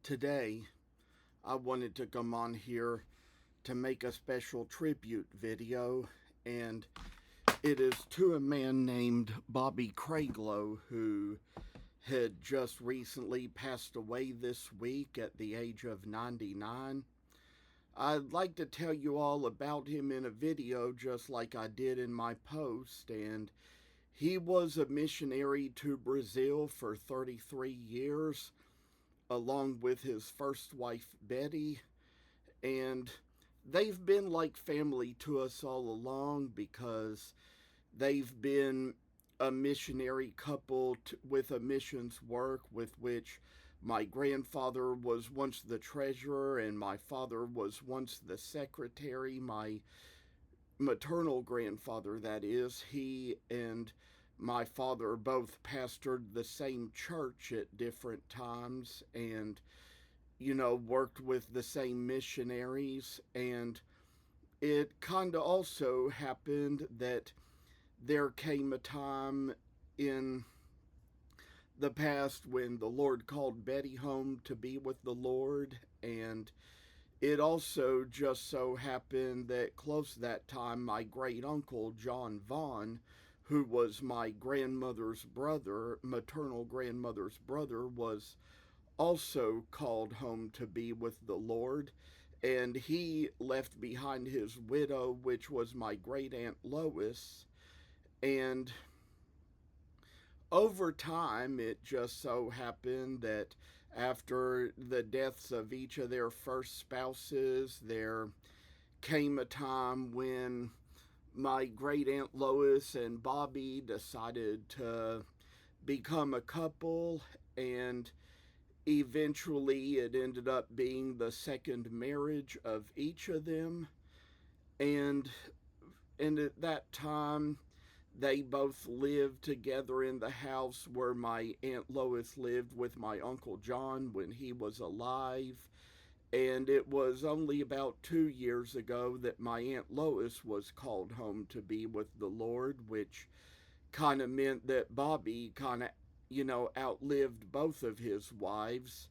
Today, I wanted to come on here to make a special tribute video, and it is to a man named Bobby Creiglow, who had just recently passed away this week at the age of 99. I'd like to tell you all about him in a video just like I did in my post, and he was a missionary to Brazil for 33 years along with his first wife, Betty, and they've been like family to us all along because they've been a missionary couple with a missions work with which my grandfather was once the treasurer and my father was once the secretary. My maternal grandfather, that is, he and my father both pastored the same church at different times and worked with the same missionaries. And it kind of also happened that there came a time in the past when the Lord called Betty home to be with the Lord. And it also just so happened that close to that time, my great uncle, John Vaughn, who was my grandmother's brother, maternal grandmother's brother, was also called home to be with the Lord, and he left behind his widow, which was my great aunt Lois. And over time, it just so happened that after the deaths of each of their first spouses, there came a time when my great aunt Lois and Bobby decided to become a couple, and eventually it ended up being the second marriage of each of them. And at that time they both lived together in the house where my aunt Lois lived with my uncle John when he was alive. And it was only about 2 years ago that my aunt Lois was called home to be with the Lord, which kind of meant that Bobby kind of outlived both of his wives.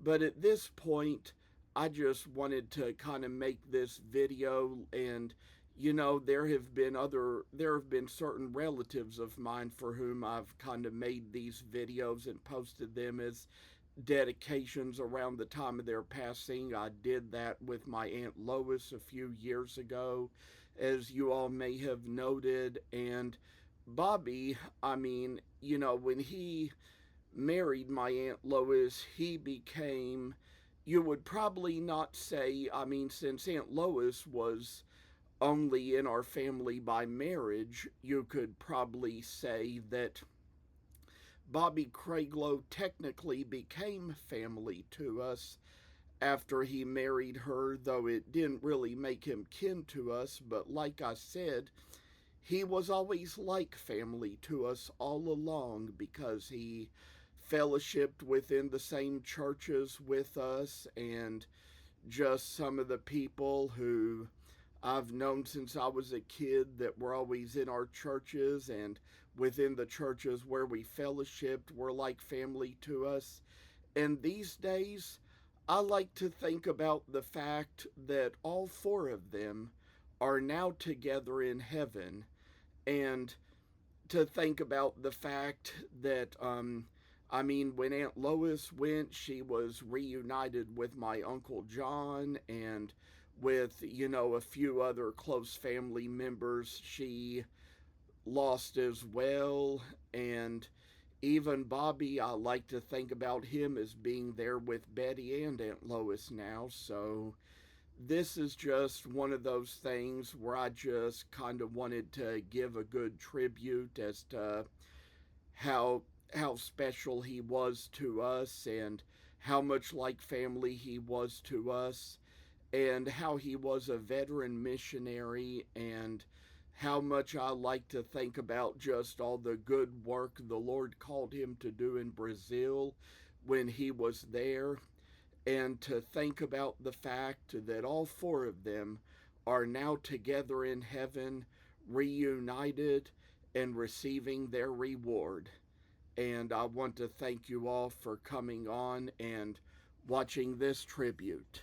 But at this point, I just wanted to kind of make this video. And there have been certain relatives of mine for whom I've kind of made these videos and posted them as dedications around the time of their passing. I did that with my Aunt Lois a few years ago, as you all may have noted. And Bobby, when he married my Aunt Lois, he became, you would probably not say, since Aunt Lois was only in our family by marriage, you could probably say that Bobby Creiglow technically became family to us after he married her, though it didn't really make him kin to us. But like I said, he was always like family to us all along because he fellowshipped within the same churches with us, and just some of the people who I've known since I was a kid that were always in our churches and within the churches where we fellowshipped were like family to us. And these days, I like to think about the fact that all four of them are now together in heaven, and to think about the fact that, when Aunt Lois went, she was reunited with my Uncle John and with, a few other close family members she lost as well. And even Bobby, I like to think about him as being there with Betty and Aunt Lois now. So this is just one of those things where I just kind of wanted to give a good tribute as to how how special he was to us, and how much like family he was to us, and how he was a veteran missionary, and how much I like to think about just all the good work the Lord called him to do in Brazil when he was there, and to think about the fact that all four of them are now together in heaven, reunited, and receiving their reward. And I want to thank you all for coming on and watching this tribute.